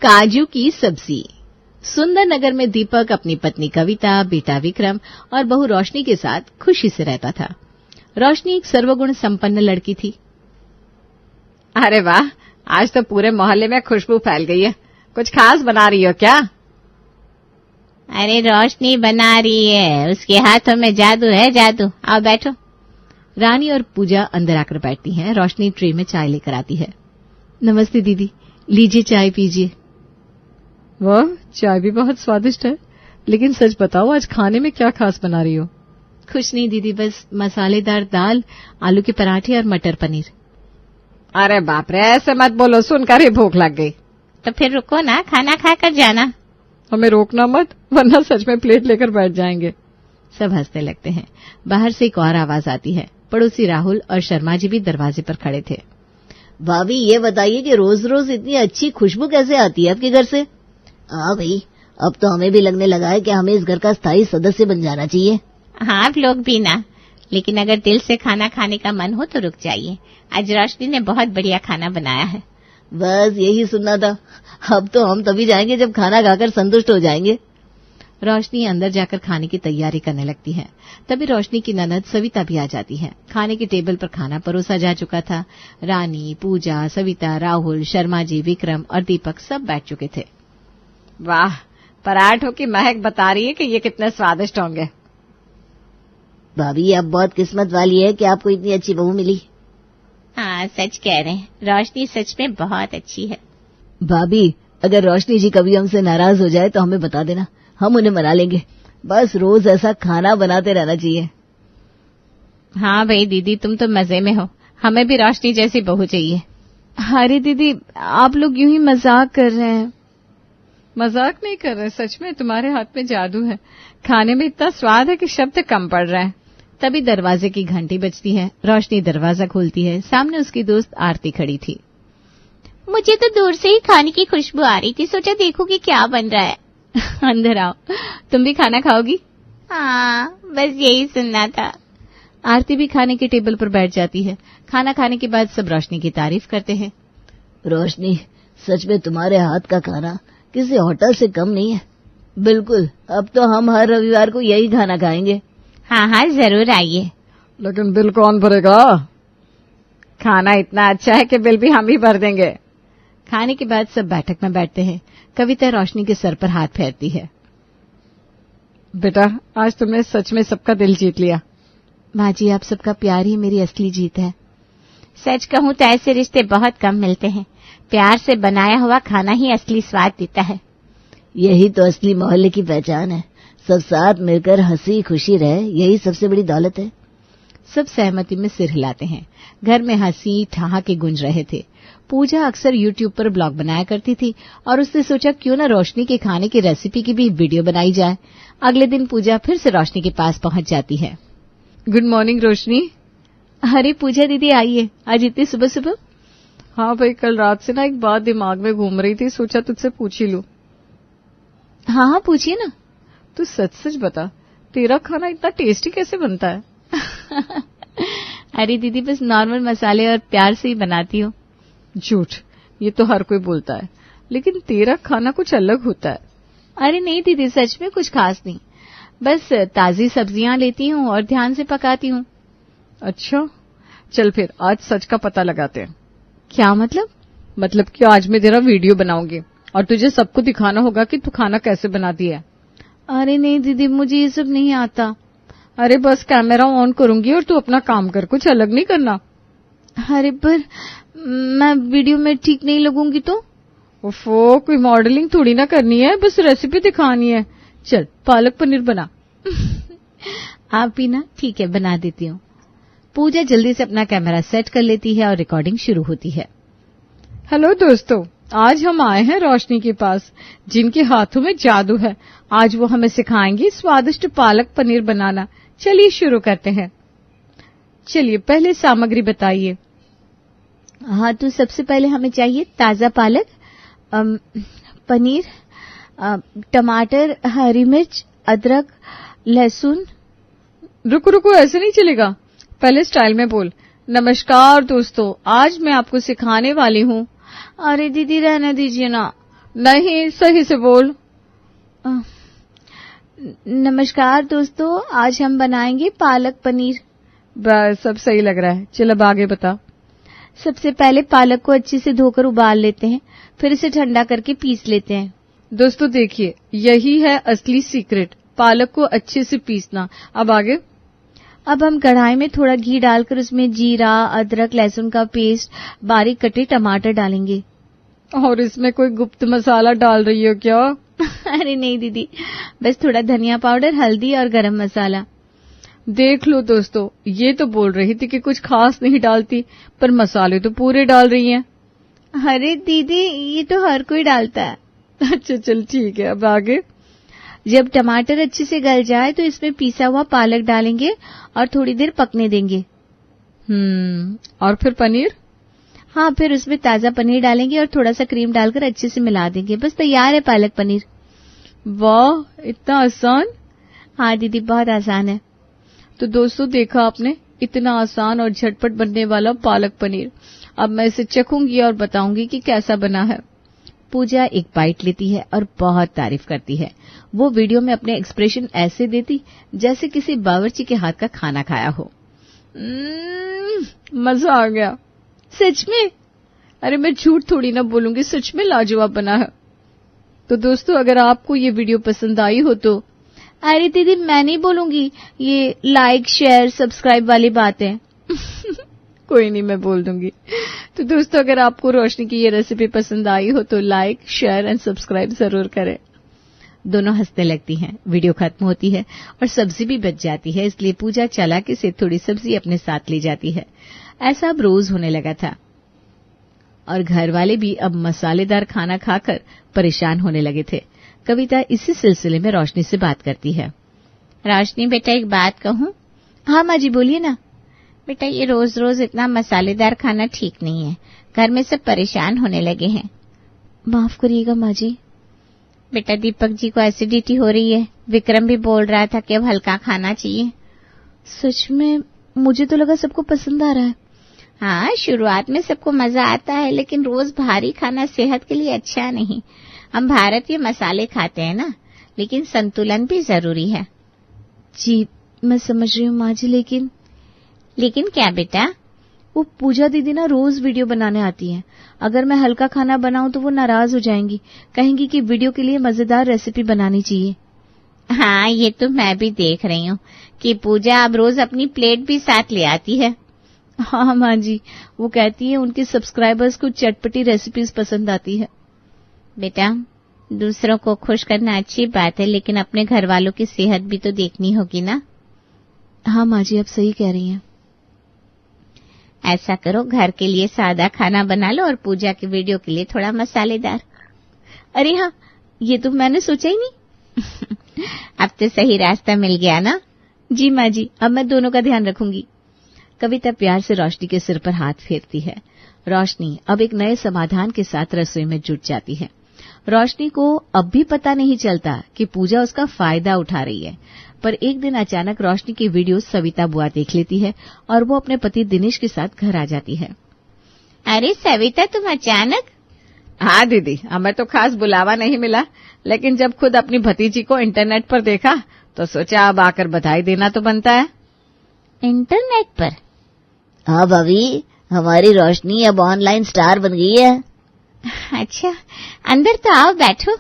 काजू की सब्जी। सुंदर नगर में दीपक अपनी पत्नी कविता, बेटा विक्रम और बहू रोशनी के साथ खुशी से रहता था। रोशनी एक सर्वगुण संपन्न लड़की थी। अरे वाह, आज तो पूरे मोहल्ले में खुशबू फैल गई है। कुछ खास बना रही हो क्या? अरे रोशनी बना रही है, उसके हाथों में जादू है, जादू। आओ बैठो। रानी और पूजा अंदर आकर बैठती हैं। रोशनी ट्रे में चाय लेकर आती है। नमस्ते दीदी, लीजिए चाय पीजिए। वाह, चाय भी बहुत स्वादिष्ट है। लेकिन सच बताओ, आज खाने में क्या खास बना रही हो? कुछ नहीं दीदी, बस मसालेदार दाल, आलू के पराठे और मटर पनीर। अरे बाप रे, ऐसे मत बोलो, सुनकर ही भूख लग गई। तो फिर रुको ना, खाना खाकर जाना। हमें रोकना मत, वरना सच में प्लेट लेकर बैठ जाएंगे। सब हंसने लगते हैं। बाहर से एक और आवाज आती है। पड़ोसी राहुल और शर्मा जी भी दरवाजे पर खड़े थे। भाभी, ये बताइए कि रोज रोज इतनी अच्छी खुशबू कैसे आती है आपके घर से? हाँ भाई, अब तो हमें भी लगने लगा है कि हमें इस घर का स्थायी सदस्य बन जाना चाहिए। हाँ, आप लोग भी ना, लेकिन अगर दिल से खाना खाने का मन हो तो रुक जाइए। आज रोशनी ने बहुत बढ़िया खाना बनाया है। बस यही सुनना था। अब तो हम तभी जाएंगे जब खाना खाकर संतुष्ट हो जाएंगे। रोशनी अंदर जाकर खाने की तैयारी करने लगती है। तभी रोशनी की ननद सविता भी आ जाती है। खाने की टेबल पर खाना परोसा जा चुका था। रानी, पूजा, सविता, राहुल, शर्मा जी, विक्रम और दीपक सब बैठ चुके थे। वाह, पराठों की महक बता रही है कि ये कितने स्वादिष्ट होंगे। भाभी, आप बहुत किस्मत वाली है कि आपको इतनी अच्छी बहू मिली। हाँ, सच कह रहे हैं, रोशनी सच में बहुत अच्छी है। भाभी, अगर रोशनी जी कभी हमसे नाराज हो जाए तो हमें बता देना, हम उन्हें मना लेंगे। बस रोज ऐसा खाना बनाते रहना चाहिए। हाँ भाई दीदी, तुम तो मजे में हो, हमें भी रोशनी जैसी बहू चाहिए। अरे दीदी, आप लोग यूं ही मजाक कर रहे हैं। मजाक नहीं कर रहे, सच में तुम्हारे हाथ में जादू है। खाने में इतना स्वाद है कि शब्द कम पड़ रहे हैं। तभी दरवाजे की घंटी बजती है। रोशनी दरवाजा खोलती है। सामने उसकी दोस्त आरती खड़ी थी। मुझे तो दूर से ही खाने की खुशबू आ रही थी, सोचा देखो कि क्या बन रहा है। अंदर आओ, तुम भी खाना खाओगी? हाँ, बस यही सुनना था। आरती भी खाने की टेबल पर बैठ जाती है। खाना खाने के बाद सब रोशनी की तारीफ करते हैं। रोशनी, सच में तुम्हारे हाथ का खाना किसी होटल से कम नहीं है। बिल्कुल, अब तो हम हर रविवार को यही खाना खाएंगे। हाँ हाँ, जरूर आइए। लेकिन बिल कौन भरेगा? खाना इतना अच्छा है कि बिल भी हम ही भर देंगे। खाने के बाद सब बैठक में बैठते हैं। कविता रोशनी के सर पर हाथ फेरती है। बेटा, आज तुमने सच में सबका दिल जीत लिया। माँ जी, आप सबका प्यार ही मेरी असली जीत है। सच कहूँ तो ऐसे रिश्ते बहुत कम मिलते हैं। प्यार से बनाया हुआ खाना ही असली स्वाद देता है। यही तो असली मोहल्ले की पहचान है। सब साथ मिलकर हंसी खुशी रहे, यही सबसे बड़ी दौलत है। सब सहमति में सिर हिलाते हैं। घर में हंसी ठहाके गूंज रहे थे। पूजा अक्सर YouTube पर ब्लॉग बनाया करती थी और उसने सोचा क्यों न रोशनी के खाने की रेसिपी की भी वीडियो बनाई जाए। अगले दिन पूजा फिर से रोशनी के पास पहुंच जाती है। गुड मॉर्निंग रोशनी। अरे पूजा दीदी, आइए, आज इतनी सुबह सुबह? हाँ भाई, कल रात से ना एक बात दिमाग में घूम रही थी, सोचा तुझसे पूछ ही लूं। हाँ हाँ, पूछिए ना। तू सच सच बता, तेरा खाना इतना टेस्टी कैसे बनता है? अरे दीदी, बस नॉर्मल मसाले और प्यार से ही बनाती हूँ। झूठ, ये तो हर कोई बोलता है, लेकिन तेरा खाना कुछ अलग होता है। अरे नहीं दीदी, सच में कुछ खास नहीं, बस ताजी सब्जियां लेती हूँ और ध्यान से पकाती हूँ। अच्छा, चल फिर आज सच का पता लगाते हैं। क्या मतलब? मतलब कि आज मैं तेरा वीडियो बनाऊंगी और तुझे सबको दिखाना होगा कि तू खाना कैसे बनाती है। अरे नहीं दीदी, मुझे ये सब नहीं आता। अरे बस कैमरा ऑन करूंगी और तू अपना काम कर, कुछ अलग नहीं करना। अरे पर मैं वीडियो में ठीक नहीं लगूंगी तो? ओफो, कोई मॉडलिंग थोड़ी ना करनी है, बस रेसिपी दिखानी है। चल पालक पनीर बना। आप भी ना? ठीक है, बना देती हूँ। पूजा जल्दी से अपना कैमरा सेट कर लेती है और रिकॉर्डिंग शुरू होती है। हेलो दोस्तों, आज हम आए हैं रोशनी के पास, जिनके हाथों में जादू है। आज वो हमें सिखाएंगी स्वादिष्ट पालक पनीर बनाना। चलिए शुरू करते हैं। चलिए पहले सामग्री बताइए। हाँ, तो सबसे पहले हमें चाहिए ताजा पालक, पनीर, टमाटर, हरी मिर्च, अदरक, लहसुन। रुको रुको, ऐसे नहीं चलेगा, पहले स्टाइल में बोल। नमस्कार दोस्तों, आज मैं आपको सिखाने वाली हूँ। अरे दीदी, रहने दीजिए ना। नहीं, सही से बोल। नमस्कार दोस्तों, आज हम बनाएंगे पालक पनीर। बस सब सही लग रहा है, चल अब आगे बता। सबसे पहले पालक को अच्छे से धोकर उबाल लेते हैं, फिर इसे ठंडा करके पीस लेते हैं। दोस्तों देखिए, यही है असली सीक्रेट, पालक को अच्छे से पीसना। अब आगे। अब हम कढ़ाई में थोड़ा घी डालकर उसमें जीरा, अदरक, लहसुन का पेस्ट, बारीक कटे टमाटर डालेंगे। और इसमें कोई गुप्त मसाला डाल रही हो क्या? अरे नहीं दीदी, बस थोड़ा धनिया पाउडर, हल्दी और गरम मसाला। देख लो दोस्तों, ये तो बोल रही थी कि कुछ खास नहीं डालती, पर मसाले तो पूरे डाल रही हैं। अरे दीदी, ये तो हर कोई डालता है। अच्छा चल ठीक है, अब आगे। जब टमाटर अच्छे से गल जाए तो इसमें पीसा हुआ पालक डालेंगे और थोड़ी देर पकने देंगे। और फिर पनीर? हाँ, फिर उसमें ताजा पनीर डालेंगे और थोड़ा सा क्रीम डालकर अच्छे से मिला देंगे। बस तैयार है पालक पनीर। वाह, इतना आसान। हाँ दीदी, बहुत आसान है। तो दोस्तों देखा आपने, इतना आसान और झटपट बनने वाला पालक पनीर। अब मैं इसे चखूंगी और बताऊंगी कि कैसा बना है। पूजा एक बाइट लेती है और बहुत तारीफ करती है। वो वीडियो में अपने एक्सप्रेशन ऐसे देती जैसे किसी बावर्ची के हाथ का खाना खाया हो। मजा आ गया सच में। अरे मैं झूठ थोड़ी ना बोलूंगी, सच में लाजवाब बना है। तो दोस्तों अगर आपको ये वीडियो पसंद आई हो तो अरे दीदी, मैं नहीं बोलूंगी ये लाइक, शेयर, सब्सक्राइब वाली बातें। कोई नहीं, मैं बोल दूंगी। तो दोस्तों अगर आपको रोशनी की ये रेसिपी पसंद आई हो तो लाइक, शेयर एंड सब्सक्राइब जरूर करें। दोनों हंसने लगती हैं। वीडियो खत्म होती है और सब्जी भी बच जाती है, इसलिए पूजा चालाकी से थोड़ी सब्जी अपने साथ ले जाती है। ऐसा अब रोज होने लगा था और घर वाले भी अब मसालेदार खाना खाकर परेशान होने लगे थे। कविता इसी सिलसिले में रोशनी से बात करती है। रोशनी बेटा, एक बात कहूं? हाँ माँ जी, बोलिए ना। बेटा, ये रोज रोज इतना मसालेदार खाना ठीक नहीं है, घर में सब परेशान होने लगे हैं। माफ करिएगा माँ जी। बेटा, दीपक जी को एसिडिटी हो रही है, विक्रम भी बोल रहा था कि अब हल्का खाना चाहिए। सच में? मुझे तो लगा सबको पसंद आ रहा है। हाँ, शुरुआत में सबको मजा आता है, लेकिन रोज भारी खाना सेहत के लिए अच्छा नहीं। हम भारतीय मसाले खाते हैं ना, लेकिन संतुलन भी जरूरी है। जी मैं समझ रही हूँ माँ जी, लेकिन क्या बेटा? वो पूजा दीदी ना रोज वीडियो बनाने आती हैं। अगर मैं हल्का खाना बनाऊं तो वो नाराज हो जाएंगी, कहेंगी कि वीडियो के लिए मजेदार रेसिपी बनानी चाहिए। हाँ, ये तो मैं भी देख रही हूँ कि पूजा अब रोज अपनी प्लेट भी साथ ले आती है। हाँ माँ जी, वो कहती है उनके सब्सक्राइबर्स को चटपटी रेसिपीज पसंद आती है। बेटा, दूसरों को खुश करना अच्छी बात है, लेकिन अपने घर वालों की सेहत भी तो देखनी होगी ना। हाँ माँ जी, आप सही कह रही हैं। ऐसा करो, घर के लिए सादा खाना बना लो और पूजा की वीडियो के लिए थोड़ा मसालेदार। अरे हाँ, ये तो मैंने सोचा ही नहीं। अब तो सही रास्ता मिल गया ना। जी माँ जी, अब मैं दोनों का ध्यान रखूंगी। कविता प्यार से रोशनी के सिर पर हाथ फेरती है। रोशनी अब एक नए समाधान के साथ रसोई में जुट जाती है। रोशनी को अब भी पता नहीं चलता कि पूजा उसका फायदा उठा रही है, पर एक दिन अचानक रोशनी की वीडियो सविता बुआ देख लेती है और वो अपने पति दिनेश के साथ घर आ जाती है। अरे सविता, तुम अचानक? हाँ दीदी, हमें तो खास बुलावा नहीं मिला, लेकिन जब खुद अपनी भतीजी को इंटरनेट पर देखा तो सोचा अब आकर बधाई देना तो बनता है। इंटरनेट पर? हाँ भाभी, हमारी रोशनी अब ऑनलाइन स्टार बन गई है। अच्छा, अंदर तो आओ, बैठो।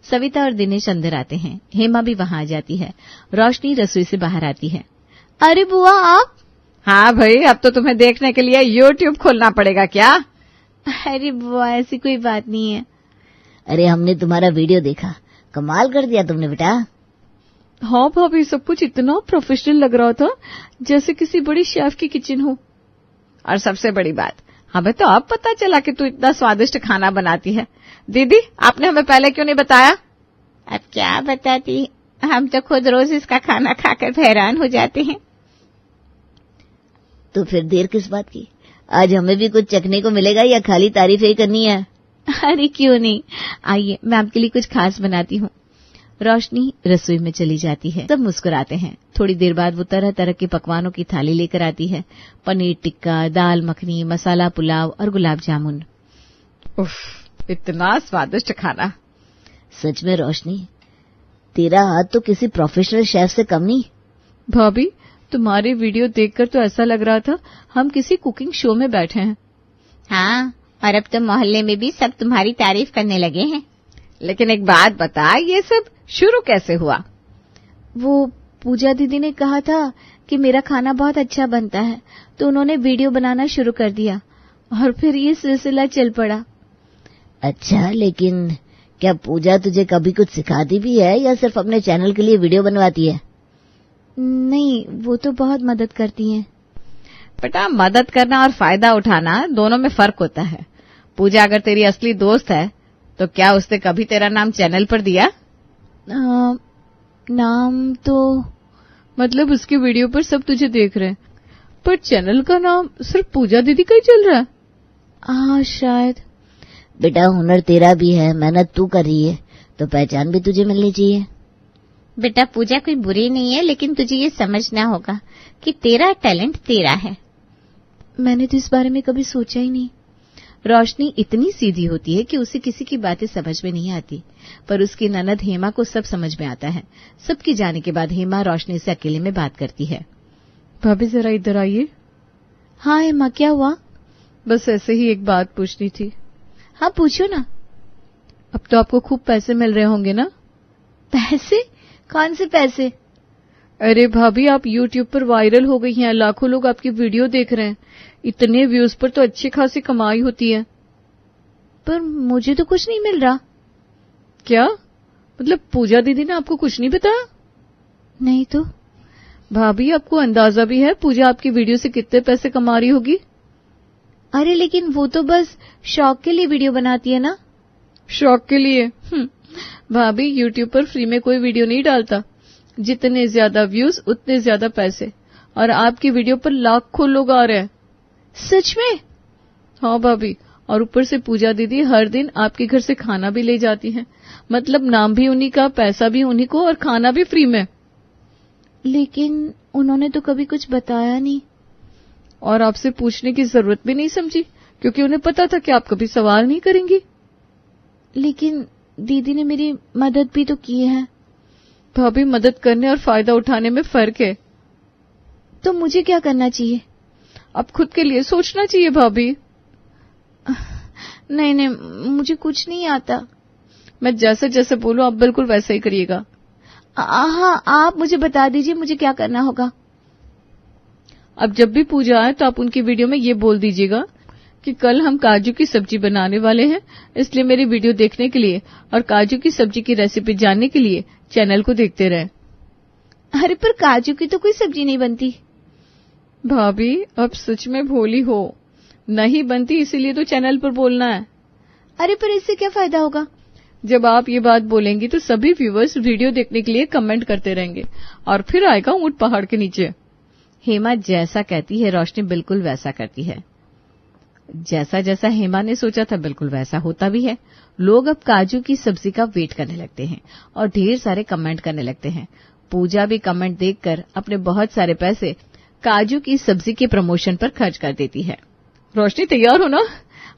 सविता और दिनेश अंदर आते हैं। हेमा भी वहां आ जाती है। रोशनी रसोई से बाहर आती है। अरे बुआ, आप? हाँ भाई, अब तो तुम्हें देखने के लिए YouTube खोलना पड़ेगा क्या? अरे बुआ, ऐसी कोई बात नहीं है। अरे हमने तुम्हारा वीडियो देखा, कमाल कर दिया तुमने बेटा। हाँ भाभी, सब कुछ इतना प्रोफेशनल लग रहा था जैसे किसी बड़ी शेफ की किचन हो। और सबसे बड़ी बात, हमें तो अब पता चला कि तू इतना स्वादिष्ट खाना बनाती है। दीदी, आपने हमें पहले क्यों नहीं बताया? अब क्या बताती, हम तो खुद रोज इसका खाना खाकर हैरान हो जाते हैं। तो फिर देर किस बात की? आज हमें भी कुछ चखने को मिलेगा या खाली तारीफ ही करनी है? अरे क्यों नहीं, आइए मैं आपके लिए कुछ खास बनाती हूँ। रोशनी रसोई में चली जाती है। सब मुस्कुराते हैं। थोड़ी देर बाद वो तरह तरह के पकवानों की थाली लेकर आती है। पनीर टिक्का, दाल मखनी, मसाला पुलाव और गुलाब जामुन। उफ, इतना स्वादिष्ट खाना। सच में रोशनी, तेरा हाथ तो किसी प्रोफेशनल शेफ से कम नहीं। भाभी, तुम्हारे वीडियो देखकर तो ऐसा लग रहा था हम किसी कुकिंग शो में बैठे हैं। हाँ, और अब तो मोहल्ले में भी सब तुम्हारी तारीफ करने लगे हैं। लेकिन एक बात बता, ये सब शुरू कैसे हुआ? वो पूजा दीदी ने कहा था कि मेरा खाना बहुत अच्छा बनता है, तो उन्होंने वीडियो बनाना शुरू कर दिया और फिर ये सिलसिला चल पड़ा। अच्छा, लेकिन क्या पूजा तुझे कभी कुछ सिखाती भी है या सिर्फ अपने चैनल के लिए वीडियो बनवाती है? नहीं, वो तो बहुत मदद करती हैं। बेटा, मदद करना और फायदा उठाना दोनों में फर्क होता है। पूजा अगर तेरी असली दोस्त है तो क्या उसने कभी तेरा नाम चैनल पर दिया? नाम तो मतलब उसकी वीडियो पर सब तुझे देख रहे हैं, पर चैनल का नाम सिर्फ पूजा दीदी का ही चल रहा है। हाँ, शायद। बेटा, हुनर तेरा भी है, मेहनत तू कर रही है, तो पहचान भी तुझे मिलनी चाहिए। बेटा, पूजा कोई बुरी नहीं है, लेकिन तुझे ये समझना होगा कि तेरा टैलेंट तेरा है। मैंने तो इस बारे में कभी सोचा ही नहीं। रोशनी इतनी सीधी होती है कि उसे किसी की बातें समझ में नहीं आती, पर उसकी ननद हेमा को सब समझ में आता है। सबकी जाने के बाद हेमा रोशनी से अकेले में बात करती है। भाभी, जरा इधर आइए। हाँ हेमा, क्या हुआ? बस ऐसे ही एक बात पूछनी थी। हाँ, पूछो ना। अब तो आपको खूब पैसे मिल रहे होंगे ना? पैसे? कौन से पैसे? अरे भाभी, आप YouTube पर वायरल हो गई हैं, लाखों लोग आपकी वीडियो देख रहे हैं। इतने व्यूज पर तो अच्छी खासी कमाई होती है। पर मुझे तो कुछ नहीं मिल रहा। क्या मतलब, पूजा दीदी ने आपको कुछ नहीं बताया? नहीं तो। भाभी, आपको अंदाजा भी है पूजा आपकी वीडियो से कितने पैसे कमा रही होगी? अरे लेकिन वो तो बस शौक के लिए वीडियो बनाती है ना। शौक के लिए? भाभी, यूट्यूब पर फ्री में कोई वीडियो नहीं डालता। जितने ज्यादा व्यूज उतने ज्यादा पैसे, और आपकी वीडियो पर लाखों लोग आ रहे हैं। सच में? हाँ भाभी, और ऊपर से पूजा दीदी हर दिन आपके घर से खाना भी ले जाती हैं। मतलब नाम भी उन्हीं का, पैसा भी उन्हीं को, और खाना भी फ्री में। लेकिन उन्होंने तो कभी कुछ बताया नहीं, और आपसे पूछने की जरूरत भी नहीं समझी, क्योंकि उन्हें पता था कि आप कभी सवाल नहीं करेंगी। लेकिन दीदी ने मेरी मदद भी तो की है। भाभी, मदद करने और फायदा उठाने में फर्क है। तो मुझे क्या करना चाहिए? अब खुद के लिए सोचना चाहिए भाभी। नहीं नहीं, मुझे कुछ नहीं आता। मैं जैसे जैसे बोलूं आप बिल्कुल वैसे ही करिएगा। हाँ, आप मुझे बता दीजिए मुझे क्या करना होगा। अब जब भी पूजा आए तो आप उनकी वीडियो में ये बोल दीजिएगा कि कल हम काजू की सब्जी बनाने वाले हैं, इसलिए मेरी वीडियो देखने के लिए और काजू की सब्जी की रेसिपी जानने के लिए चैनल को देखते रहें। अरे पर काजू की तो कोई सब्जी नहीं बनती। भाभी, अब सच में भोली हो। नहीं बनती इसीलिए तो चैनल पर बोलना है। अरे पर इससे क्या फायदा होगा? जब आप ये बात बोलेंगी तो सभी व्यूअर्स वीडियो देखने के लिए कमेंट करते रहेंगे, और फिर आएगा ऊंट पहाड़ के नीचे। हेमा जैसा कहती है रोशनी बिल्कुल वैसा करती है। जैसा जैसा हेमा ने सोचा था बिल्कुल वैसा होता भी है। लोग अब काजू की सब्जी का वेट करने लगते हैं और ढेर सारे कमेंट करने लगते हैं। पूजा भी कमेंट देखकर अपने बहुत सारे पैसे काजू की सब्जी के प्रमोशन पर खर्च कर देती है। रोशनी, तैयार हो ना?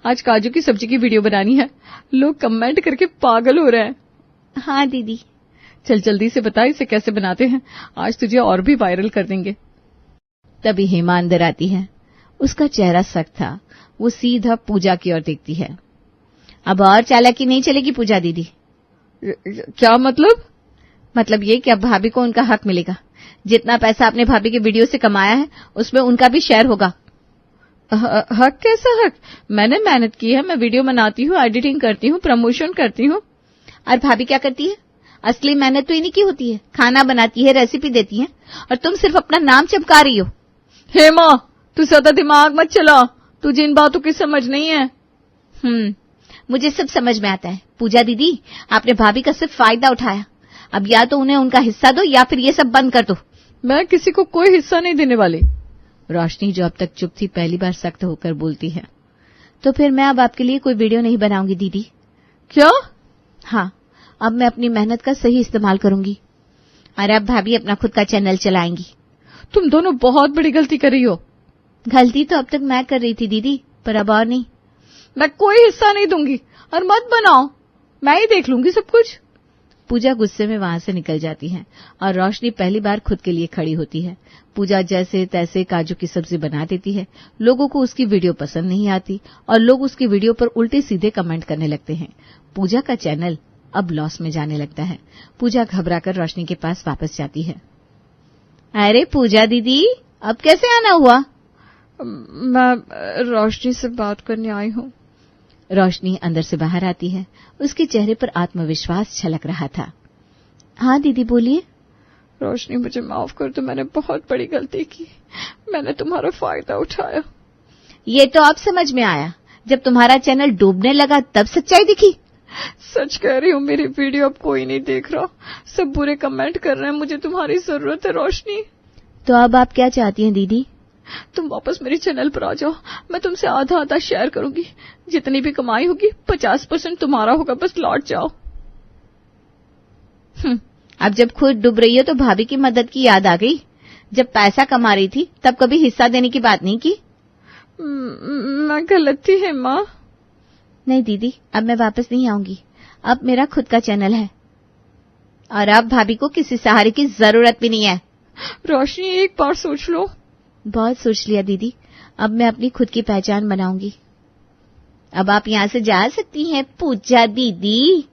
आज काजू की सब्जी की वीडियो बनानी है। लोग कमेंट करके पागल हो रहे हैं। हाँ दीदी। चल जल्दी से बता इसे कैसे बनाते हैं, आज तुझे और भी वायरल कर देंगे। तभी हेमा अंदर आती है। उसका चेहरा सख्त था। वो सीधा पूजा की ओर देखती है। अब और चालाकी नहीं चलेगी पूजा दीदी। क्या मतलब? मतलब ये कि अब भाभी को उनका हक मिलेगा। जितना पैसा आपने भाभी के वीडियो से कमाया है उसमें उनका भी शेयर होगा। हक? कैसा हक? मैंने मेहनत की है, मैं वीडियो बनाती हूँ, एडिटिंग करती हूँ, प्रमोशन करती हूँ। और भाभी क्या करती है? असली मेहनत तो इन्हीं की होती है। खाना बनाती है, रेसिपी देती है, और तुम सिर्फ अपना नाम चमका रही हो। हेमा, तू ज्यादा दिमाग मत चला, तुझे इन बातों की समझ नहीं है। मुझे सब समझ में आता है। पूजा दीदी, आपने भाभी का सिर्फ फायदा उठाया। अब या तो उन्हें उनका हिस्सा दो या फिर ये सब बंद कर दो। मैं किसी को कोई हिस्सा नहीं देने वाली। रोशनी जो अब तक चुप थी पहली बार सख्त होकर बोलती है। तो फिर मैं अब आपके लिए कोई वीडियो नहीं बनाऊंगी दीदी। क्या? हाँ, अब मैं अपनी मेहनत का सही इस्तेमाल करूंगी और अब भाभी अपना खुद का चैनल चलाएंगी। तुम दोनों बहुत बड़ी गलती कर रही हो। गलती तो अब तक मैं कर रही थी दीदी, पर अब और नहीं। मैं कोई हिस्सा नहीं दूंगी और मत बनाओ, मैं ही देख लूंगी सब कुछ। पूजा गुस्से में वहां से निकल जाती है और रोशनी पहली बार खुद के लिए खड़ी होती है। पूजा जैसे तैसे काजू की सब्जी बना देती है। लोगों को उसकी वीडियो पसंद नहीं आती और लोग उसकी वीडियो पर उल्टे सीधे कमेंट करने लगते हैं। पूजा का चैनल अब लॉस में जाने लगता है। पूजा घबराकर रोशनी के पास वापस जाती है। अरे पूजा दीदी, अब कैसे आना हुआ? मैं रोशनी से बात करने आई हूँ। रोशनी अंदर से बाहर आती है। उसके चेहरे पर आत्मविश्वास छलक रहा था। हाँ दीदी बोलिए। रोशनी मुझे माफ कर दो, मैंने बहुत बड़ी गलती की। मैंने तुम्हारा फायदा उठाया। ये तो अब समझ में आया, जब तुम्हारा चैनल डूबने लगा तब सच्चाई दिखी। सच कह रही हूँ, मेरी वीडियो अब कोई नहीं देख रहा, सब बुरे कमेंट कर रहे हैं। मुझे तुम्हारी जरूरत है रोशनी। तो अब आप क्या चाहती हैं दीदी? तुम वापस मेरे चैनल पर आ जाओ, मैं तुमसे आधा आधा शेयर करूंगी। जितनी भी कमाई होगी 50% तुम्हारा होगा, बस लौट जाओ। अब जब खुद डूब रही हो तो भाभी की मदद की याद आ गई। जब पैसा कमा रही थी तब कभी हिस्सा देने की बात नहीं की। मैं गलत थी हेमा। नहीं दीदी, अब मैं वापस नहीं आऊंगी। अब मेरा खुद का चैनल है और अब भाभी को किसी सहारे की जरूरत भी नहीं है। रोशनी एक बार सोच लो। बहुत सोच लिया दीदी, अब मैं अपनी खुद की पहचान बनाऊंगी। अब आप यहाँ से जा सकती हैं पूजा दीदी।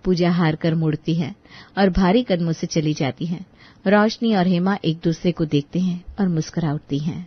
पूजा हार कर मुड़ती है और भारी कदमों से चली जाती है। रोशनी और हेमा एक दूसरे को देखते हैं और मुस्कुरा उठती हैं।